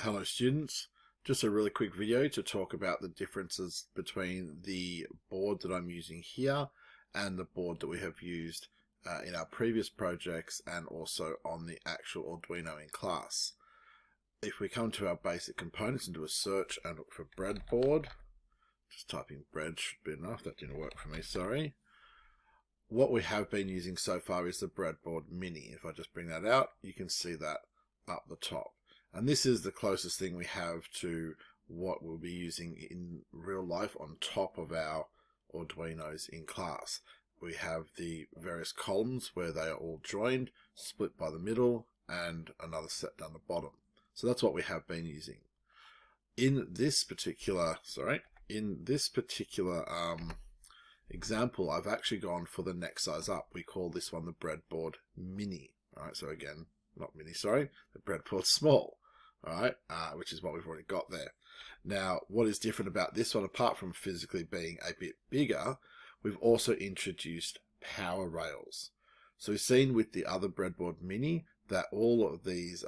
Hello students, just a really quick video to talk about the differences between the board that I'm using here and the board that we have used in our previous projects and also on the actual Arduino in class. If we come to our basic components and do a search and look for breadboard, just typing bread should be enough, that didn't work for me, sorry. What we have been using so far is the Breadboard Mini. If I just bring that out, you can see that up the top. And this is the closest thing we have to what we'll be using in real life on top of our Arduinos in class. We have the various columns where they are all joined, split by the middle, and another set down the bottom. So that's what we have been using. In this particular, example, I've actually gone for the next size up. We call this one the Breadboard Mini. All right, so again, not mini, sorry, the Breadboard Small. All right, which is what we've already got there. Now, what is different about this one, apart from physically being a bit bigger, we've also introduced power rails. So we've seen with the other Breadboard Mini that all of these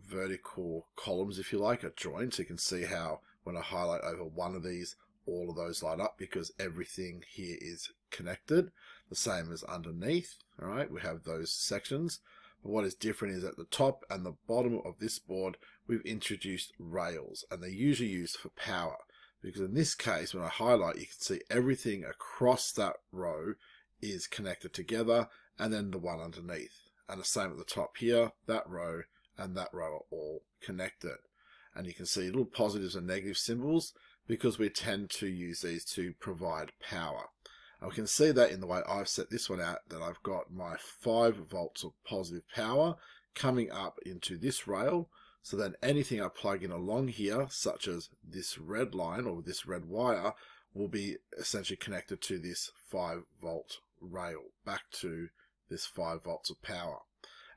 vertical columns, if you like, are joined. So you can see how when I highlight over one of these, all of those light up because everything here is connected, the same as underneath. All right, we have those sections. But what is different is at the top and the bottom of this board, we've introduced rails, and they're usually used for power. Because in this case, when I highlight, you can see everything across that row is connected together, and then the one underneath. And the same at the top here, that row and that row are all connected. And you can see little positives and negative symbols because we tend to use these to provide power. And we can see that in the way I've set this one out, that I've got my 5 volts of positive power coming up into this rail. So then anything I plug in along here, such as this red line or this red wire, will be essentially connected to this 5 volt rail, back to this 5 volts of power.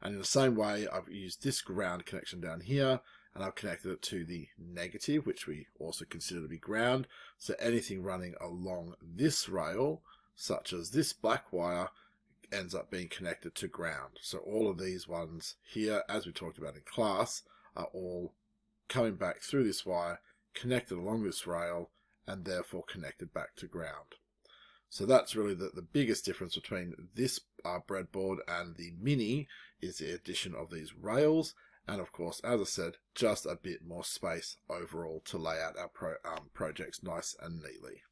And in the same way, I've used this ground connection down here, and I've connected it to the negative, which we also consider to be ground. So anything running along this rail, such as this black wire, ends up being connected to ground. So all of these ones here, as we talked about in class, are all coming back through this wire, connected along this rail, and therefore connected back to ground. So that's really the biggest difference between this breadboard and the Mini, is the addition of these rails. And of course, as I said, just a bit more space overall to lay out our projects nice and neatly.